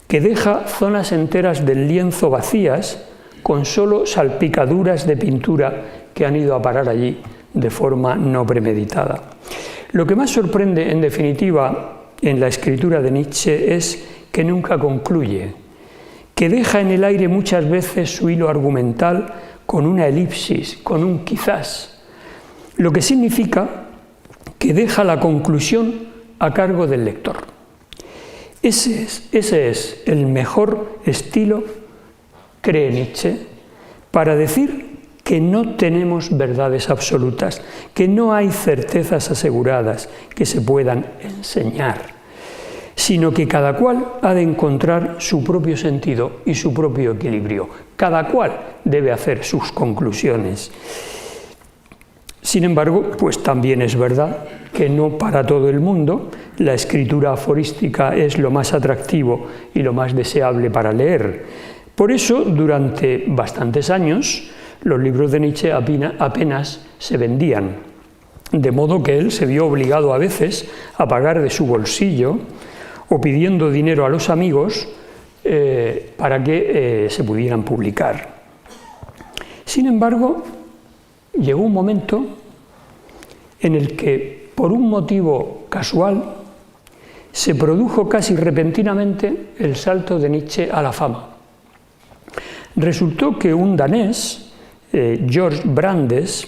que deja zonas enteras del lienzo vacías con solo salpicaduras de pintura que han ido a parar allí de forma no premeditada. Lo que más sorprende, en definitiva, en la escritura de Nietzsche es que nunca concluye, que deja en el aire muchas veces su hilo argumental con una elipsis, con un quizás, lo que significa que deja la conclusión a cargo del lector. Ese es el mejor estilo, cree Nietzsche, para decir que no tenemos verdades absolutas, que no hay certezas aseguradas que se puedan enseñar, sino que cada cual ha de encontrar su propio sentido y su propio equilibrio. Cada cual debe hacer sus conclusiones. Sin embargo, pues también es verdad que no para todo el mundo la escritura aforística es lo más atractivo y lo más deseable para leer. Por eso, durante bastantes años, los libros de Nietzsche apenas se vendían, de modo que él se vio obligado a veces a pagar de su bolsillo o pidiendo dinero a los amigos para que se pudieran publicar. Sin embargo, llegó un momento en el que, por un motivo casual, se produjo casi repentinamente el salto de Nietzsche a la fama. Resultó que un danés, Georg Brandes,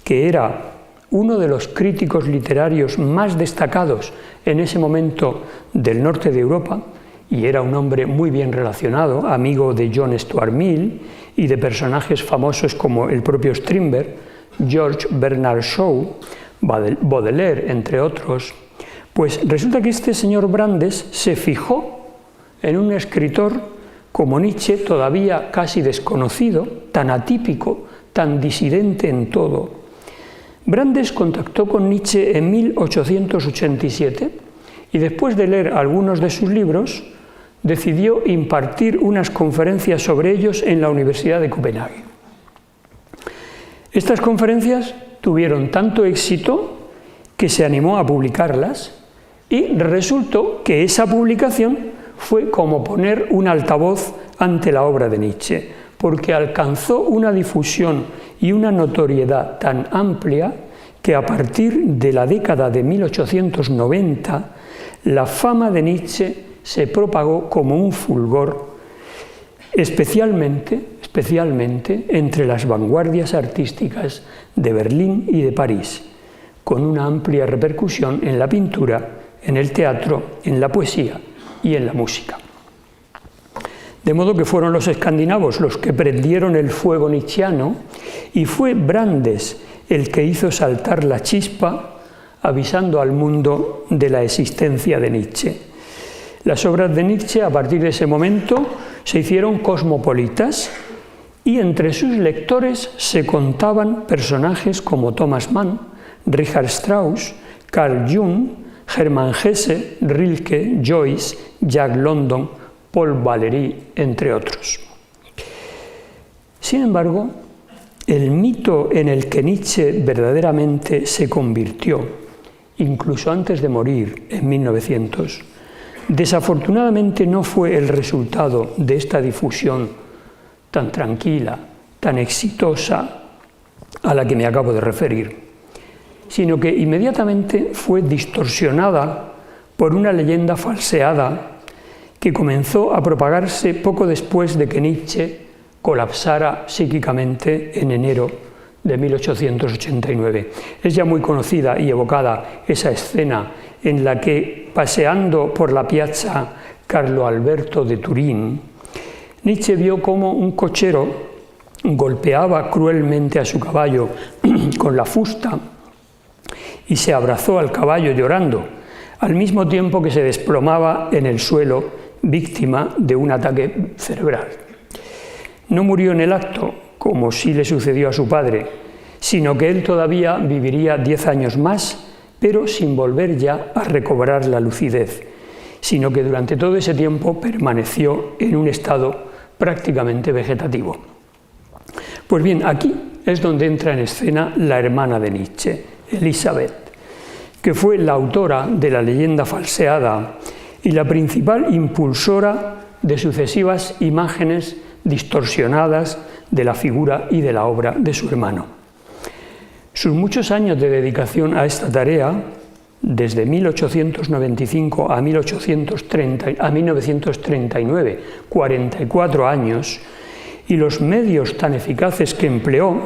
que era uno de los críticos literarios más destacados en ese momento del norte de Europa, y era un hombre muy bien relacionado, amigo de John Stuart Mill y de personajes famosos como el propio Strindberg, George Bernard Shaw, Baudelaire, entre otros, pues resulta que este señor Brandes se fijó en un escritor como Nietzsche, todavía casi desconocido, tan atípico, tan disidente en todo. Brandes contactó con Nietzsche en 1887 y después de leer algunos de sus libros, decidió impartir unas conferencias sobre ellos en la Universidad de Copenhague. Estas conferencias tuvieron tanto éxito que se animó a publicarlas y resultó que esa publicación fue como poner un altavoz ante la obra de Nietzsche, porque alcanzó una difusión y una notoriedad tan amplia que a partir de la década de 1890 la fama de Nietzsche se propagó como un fulgor, especialmente entre las vanguardias artísticas de Berlín y de París, con una amplia repercusión en la pintura, en el teatro, en la poesía y en la música. De modo que fueron los escandinavos los que prendieron el fuego nietzscheano y fue Brandes el que hizo saltar la chispa avisando al mundo de la existencia de Nietzsche. Las obras de Nietzsche a partir de ese momento se hicieron cosmopolitas y entre sus lectores se contaban personajes como Thomas Mann, Richard Strauss, Carl Jung, Hermann Hesse, Rilke, Joyce, Jack London, Paul Valéry, entre otros. Sin embargo, el mito en el que Nietzsche verdaderamente se convirtió, incluso antes de morir en 1900, desafortunadamente no fue el resultado de esta difusión tan tranquila, tan exitosa a la que me acabo de referir, sino que inmediatamente fue distorsionada por una leyenda falseada que comenzó a propagarse poco después de que Nietzsche colapsara psíquicamente en enero de 1889. Es ya muy conocida y evocada esa escena en la que, paseando por la piazza Carlo Alberto de Turín, Nietzsche vio cómo un cochero golpeaba cruelmente a su caballo con la fusta y se abrazó al caballo llorando, al mismo tiempo que se desplomaba en el suelo víctima de un ataque cerebral. No murió en el acto, como sí le sucedió a su padre, sino que él todavía viviría 10 años más, pero sin volver ya a recobrar la lucidez, sino que durante todo ese tiempo permaneció en un estado prácticamente vegetativo. Pues bien, aquí es donde entra en escena la hermana de Nietzsche, Elisabeth, que fue la autora de la leyenda falseada y la principal impulsora de sucesivas imágenes distorsionadas de la figura y de la obra de su hermano. Sus muchos años de dedicación a esta tarea, desde 1895 a 1939, 44 años, y los medios tan eficaces que empleó,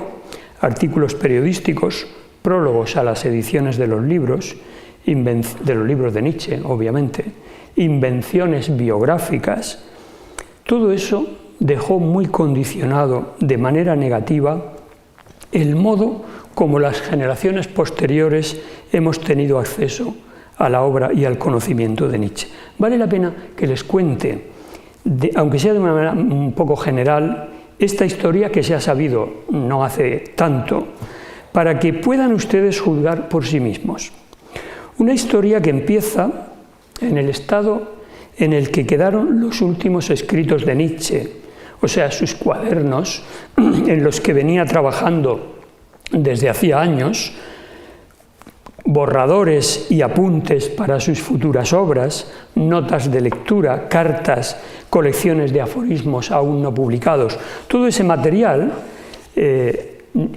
artículos periodísticos, prólogos a las ediciones de los libros de Nietzsche, obviamente, invenciones biográficas, todo eso dejó muy condicionado de manera negativa el modo como las generaciones posteriores hemos tenido acceso a la obra y al conocimiento de Nietzsche. Vale la pena que les cuente, aunque sea de una manera un poco general, esta historia que se ha sabido no hace tanto, para que puedan ustedes juzgar por sí mismos. Una historia que empieza en el estado en el que quedaron los últimos escritos de Nietzsche, o sea, sus cuadernos en los que venía trabajando desde hacía años, borradores y apuntes para sus futuras obras, notas de lectura, cartas, colecciones de aforismos aún no publicados. Todo ese material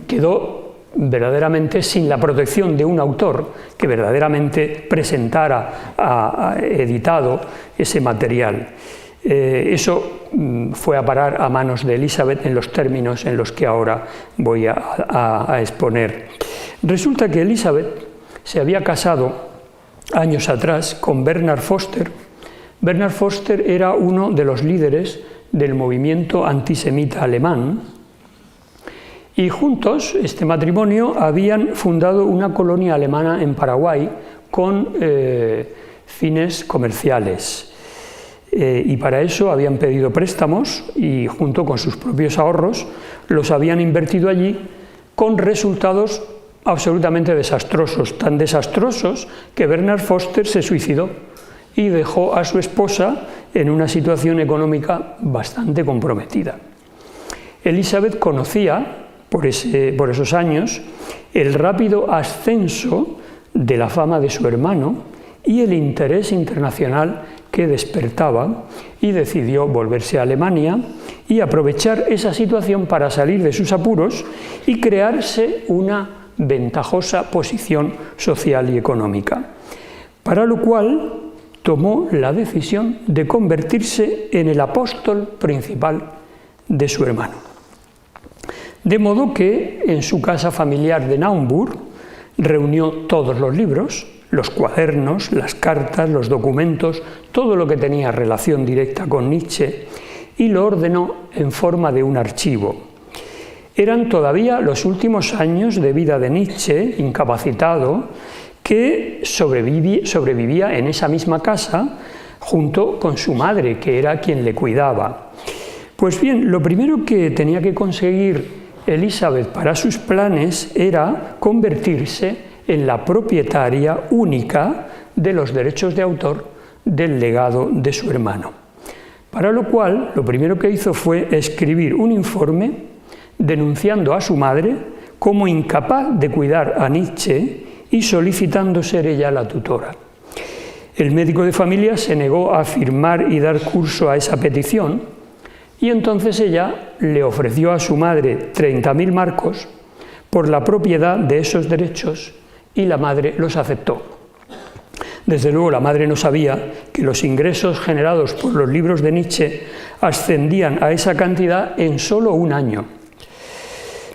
quedó verdaderamente sin la protección de un autor que verdaderamente presentara editado ese material. Eso fue a parar a manos de Elisabeth en los términos en los que ahora voy a exponer. Resulta que Elisabeth se había casado años atrás con Bernard Foster. Bernard Foster era uno de los líderes del movimiento antisemita alemán y juntos, este matrimonio, habían fundado una colonia alemana en Paraguay con fines comerciales. Y para eso habían pedido préstamos y junto con sus propios ahorros los habían invertido allí con resultados absolutamente desastrosos, tan desastrosos que Bernard Foster se suicidó y dejó a su esposa en una situación económica bastante comprometida. Elisabeth conocía, por esos años, el rápido ascenso de la fama de su hermano y el interés internacional que despertaba y decidió volverse a Alemania y aprovechar esa situación para salir de sus apuros y crearse una ventajosa posición social y económica, para lo cual tomó la decisión de convertirse en el apóstol principal de su hermano. De modo que en su casa familiar de Naumburg reunió todos los libros, los cuadernos, las cartas, los documentos, todo lo que tenía relación directa con Nietzsche, y lo ordenó en forma de un archivo. Eran todavía los últimos años de vida de Nietzsche, incapacitado, que sobrevivía en esa misma casa junto con su madre, que era quien le cuidaba. Pues bien, lo primero que tenía que conseguir Elisabeth para sus planes era convertirse en la propietaria única de los derechos de autor del legado de su hermano. Para lo cual, lo primero que hizo fue escribir un informe denunciando a su madre como incapaz de cuidar a Nietzsche y solicitando ser ella la tutora. El médico de familia se negó a firmar y dar curso a esa petición, y entonces ella le ofreció a su madre 30.000 marcos por la propiedad de esos derechos, y la madre los aceptó. Desde luego la madre no sabía que los ingresos generados por los libros de Nietzsche ascendían a esa cantidad en solo un año.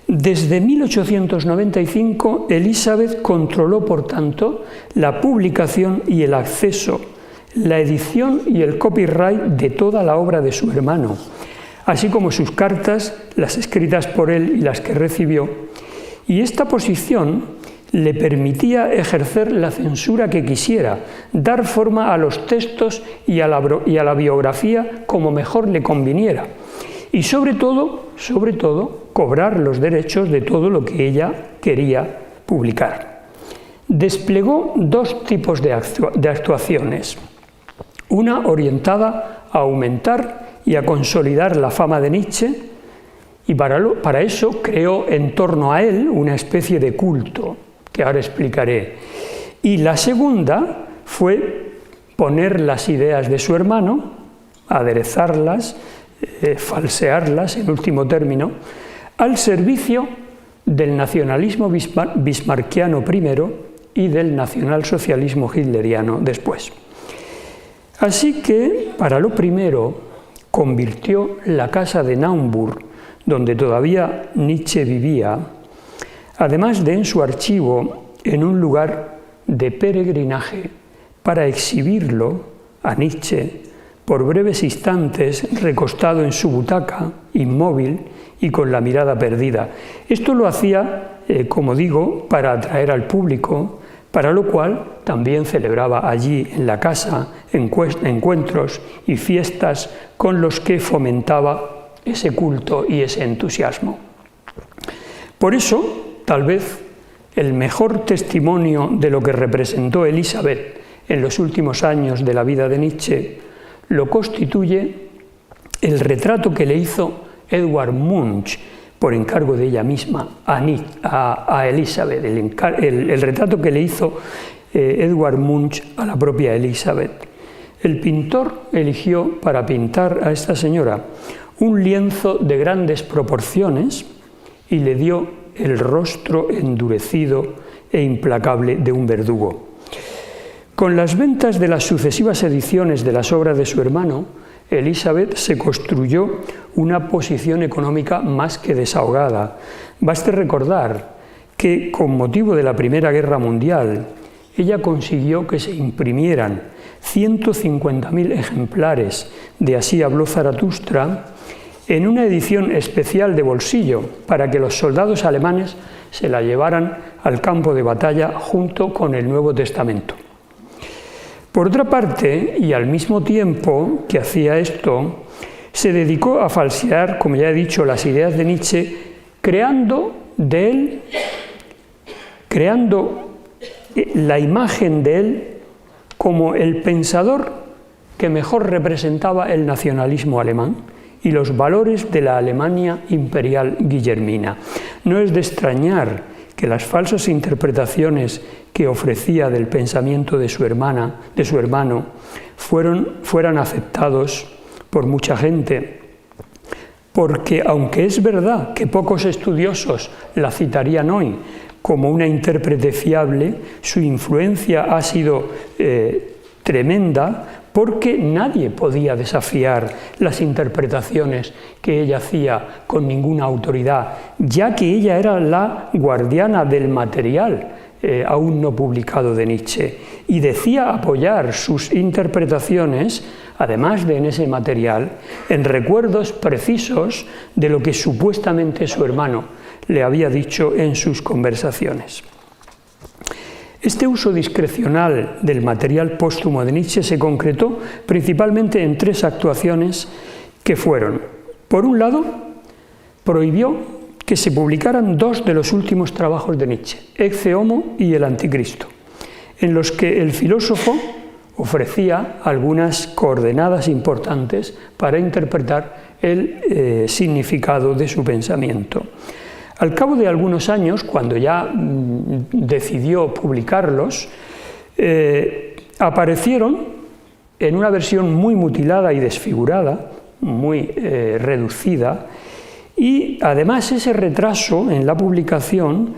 Desde 1895, Elizabeth controló, por tanto, la publicación y el acceso, la edición y el copyright de toda la obra de su hermano, así como sus cartas, las escritas por él y las que recibió. Y esta posición le permitía ejercer la censura que quisiera, dar forma a los textos y a la biografía como mejor le conviniera, y sobre todo, cobrar los derechos de todo lo que ella quería publicar. Desplegó dos tipos de actuaciones, una orientada a aumentar y a consolidar la fama de Nietzsche, y para eso creó en torno a él una especie de culto, que ahora explicaré. Y la segunda fue poner las ideas de su hermano, aderezarlas, falsearlas, en último término, al servicio del nacionalismo bismarckiano primero y del nacionalsocialismo hitleriano después. Así que, para lo primero, convirtió la casa de Naumburg, donde todavía Nietzsche vivía, además de en su archivo, en un lugar de peregrinaje para exhibirlo a Nietzsche por breves instantes recostado en su butaca, inmóvil y con la mirada perdida. Esto lo hacía, como digo, para atraer al público, para lo cual también celebraba allí en la casa encuentros y fiestas con los que fomentaba ese culto y ese entusiasmo. Por eso, tal vez el mejor testimonio de lo que representó Elizabeth en los últimos años de la vida de Nietzsche lo constituye el retrato que le hizo Edvard Munch, por encargo de ella misma, a Elizabeth, el retrato que le hizo Edvard Munch a la propia Elizabeth. El pintor eligió para pintar a esta señora un lienzo de grandes proporciones y le dio el rostro endurecido e implacable de un verdugo. Con las ventas de las sucesivas ediciones de las obras de su hermano, Elizabeth se construyó una posición económica más que desahogada. Baste recordar que, con motivo de la Primera Guerra Mundial, ella consiguió que se imprimieran 150.000 ejemplares de Así habló Zaratustra en una edición especial de bolsillo para que los soldados alemanes se la llevaran al campo de batalla junto con el Nuevo Testamento. Por otra parte, y al mismo tiempo que hacía esto, se dedicó a falsear, como ya he dicho, las ideas de Nietzsche, creando la imagen de él como el pensador que mejor representaba el nacionalismo alemán y los valores de la Alemania imperial guillermina. No es de extrañar que las falsas interpretaciones que ofrecía del pensamiento de su hermano, fueran aceptados por mucha gente, porque aunque es verdad que pocos estudiosos la citarían hoy como una intérprete fiable, su influencia ha sido tremenda, porque nadie podía desafiar las interpretaciones que ella hacía con ninguna autoridad, ya que ella era la guardiana del material aún no publicado de Nietzsche, y decía apoyar sus interpretaciones, además de en ese material, en recuerdos precisos de lo que supuestamente su hermano le había dicho en sus conversaciones. Este uso discrecional del material póstumo de Nietzsche se concretó principalmente en tres actuaciones que fueron: por un lado, prohibió que se publicaran dos de los últimos trabajos de Nietzsche, Ecce Homo y El Anticristo, en los que el filósofo ofrecía algunas coordenadas importantes para interpretar el significado de su pensamiento. Al cabo de algunos años, cuando ya decidió publicarlos, aparecieron en una versión muy mutilada y desfigurada, muy reducida, y además ese retraso en la publicación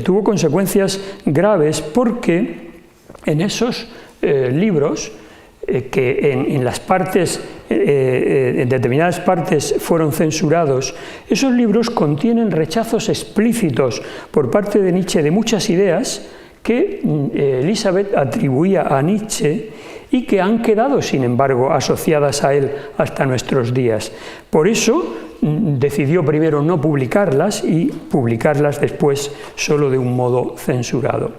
tuvo consecuencias graves, porque en esos libros, que en las partes, en determinadas partes fueron censurados, esos libros contienen rechazos explícitos por parte de Nietzsche de muchas ideas que Elisabeth atribuía a Nietzsche y que han quedado, sin embargo, asociadas a él hasta nuestros días. Por eso decidió primero no publicarlas y publicarlas después solo de un modo censurado.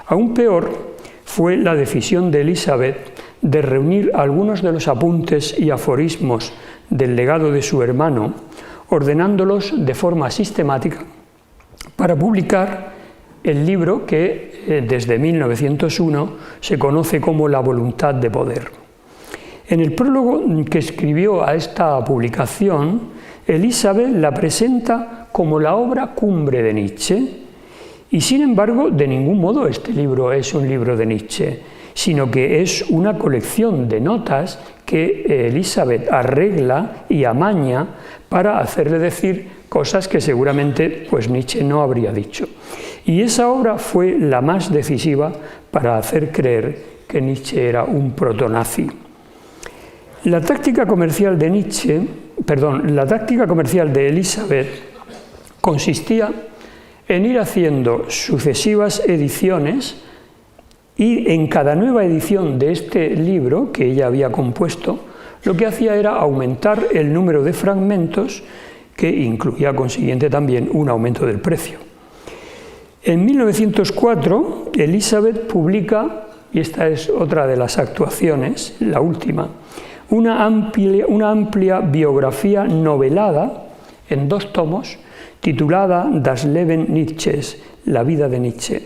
Aún peor fue la decisión de Elisabeth de reunir algunos de los apuntes y aforismos del legado de su hermano, ordenándolos de forma sistemática para publicar el libro que desde 1901 se conoce como La voluntad de poder. En el prólogo que escribió a esta publicación, Elisabeth la presenta como la obra cumbre de Nietzsche, y sin embargo, de ningún modo este libro es un libro de Nietzsche, sino que es una colección de notas que Elisabeth arregla y amaña para hacerle decir cosas que seguramente pues, Nietzsche no habría dicho. Y esa obra fue la más decisiva para hacer creer que Nietzsche era un protonazi. La táctica comercial de Elisabeth consistía en ir haciendo sucesivas ediciones, y en cada nueva edición de este libro que ella había compuesto, lo que hacía era aumentar el número de fragmentos, que incluía consiguiente también un aumento del precio. En 1904, Elisabeth publica, y esta es otra de las actuaciones, la última, una amplia biografía novelada en 2 tomos, titulada Das Leben Nietzsches, la vida de Nietzsche,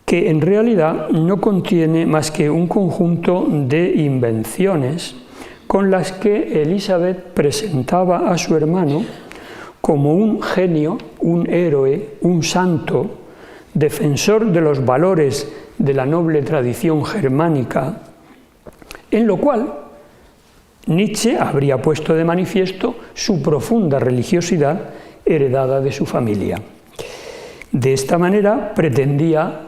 que en realidad no contiene más que un conjunto de invenciones con las que Elisabeth presentaba a su hermano como un genio, un héroe, un santo, defensor de los valores de la noble tradición germánica, en lo cual Nietzsche habría puesto de manifiesto su profunda religiosidad heredada de su familia. De esta manera pretendía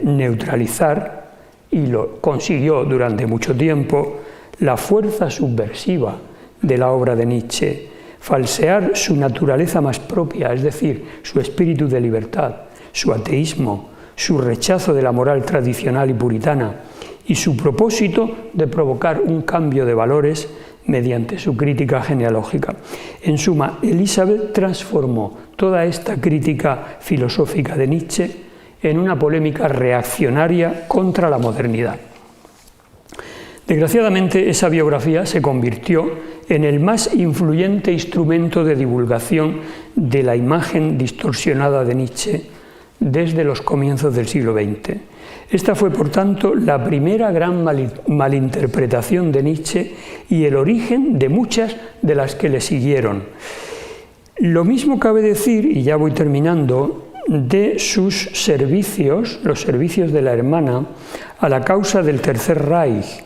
neutralizar, y lo consiguió durante mucho tiempo, la fuerza subversiva de la obra de Nietzsche, falsear su naturaleza más propia, es decir, su espíritu de libertad, su ateísmo, su rechazo de la moral tradicional y puritana, y su propósito de provocar un cambio de valores mediante su crítica genealógica. En suma, Elisabeth transformó toda esta crítica filosófica de Nietzsche en una polémica reaccionaria contra la modernidad. Desgraciadamente, esa biografía se convirtió en el más influyente instrumento de divulgación de la imagen distorsionada de Nietzsche desde los comienzos del siglo XX. Esta fue, por tanto, la primera gran malinterpretación de Nietzsche y el origen de muchas de las que le siguieron. Lo mismo cabe decir, y ya voy terminando, de sus servicios, los servicios de la hermana, a la causa del Tercer Reich.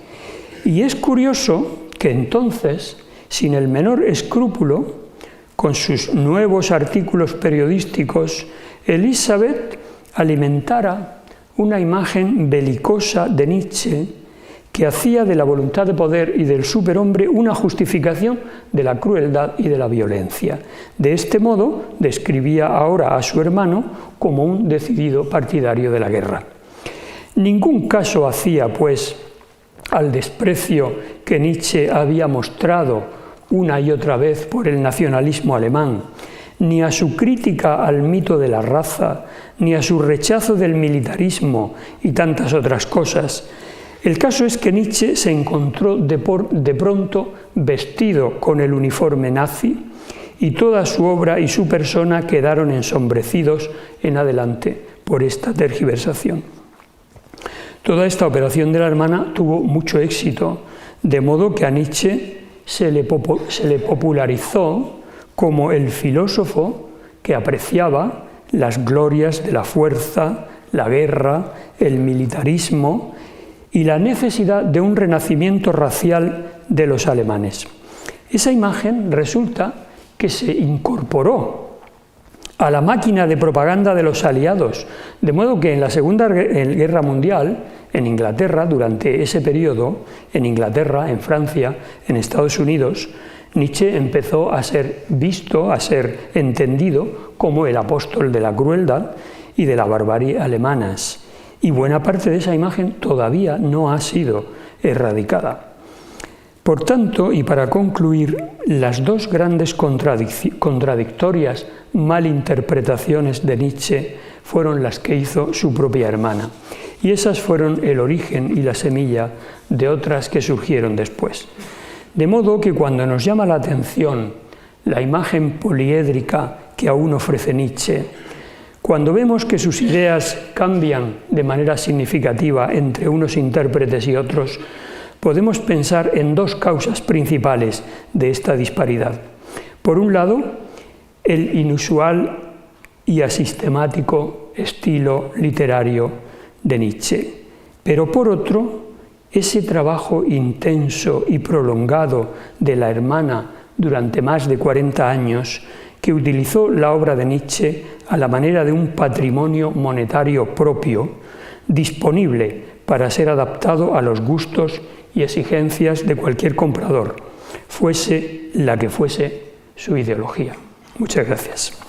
Y es curioso que entonces, sin el menor escrúpulo, con sus nuevos artículos periodísticos, Elisabeth alimentara una imagen belicosa de Nietzsche que hacía de la voluntad de poder y del superhombre una justificación de la crueldad y de la violencia. De este modo, describía ahora a su hermano como un decidido partidario de la guerra. Ningún caso hacía, pues, al desprecio que Nietzsche había mostrado una y otra vez por el nacionalismo alemán, ni a su crítica al mito de la raza, ni a su rechazo del militarismo y tantas otras cosas. El caso es que Nietzsche se encontró de pronto vestido con el uniforme nazi, y toda su obra y su persona quedaron ensombrecidos en adelante por esta tergiversación. Toda esta operación de la hermana tuvo mucho éxito. de modo que a Nietzsche se le popularizó como el filósofo que apreciaba las glorias de la fuerza, la guerra, el militarismo y la necesidad de un renacimiento racial de los alemanes. Esa imagen resulta que se incorporó a la máquina de propaganda de los aliados, de modo que en la Segunda Guerra Mundial, en Inglaterra, durante ese periodo, en Inglaterra, en Francia, en Estados Unidos, Nietzsche empezó a ser visto, a ser entendido como el apóstol de la crueldad y de la barbarie alemanas. Y buena parte de esa imagen todavía no ha sido erradicada. Por tanto, y para concluir, las dos grandes contradictorias malinterpretaciones de Nietzsche fueron las que hizo su propia hermana. Y esas fueron el origen y la semilla de otras que surgieron después. De modo que cuando nos llama la atención la imagen poliédrica que aún ofrece Nietzsche, cuando vemos que sus ideas cambian de manera significativa entre unos intérpretes y otros, podemos pensar en dos causas principales de esta disparidad. Por un lado, el inusual y asistemático estilo literario de Nietzsche, pero por otro, ese trabajo intenso y prolongado de la hermana durante más de 40 años, que utilizó la obra de Nietzsche a la manera de un patrimonio monetario propio, disponible para ser adaptado a los gustos y exigencias de cualquier comprador, fuese la que fuese su ideología. Muchas gracias.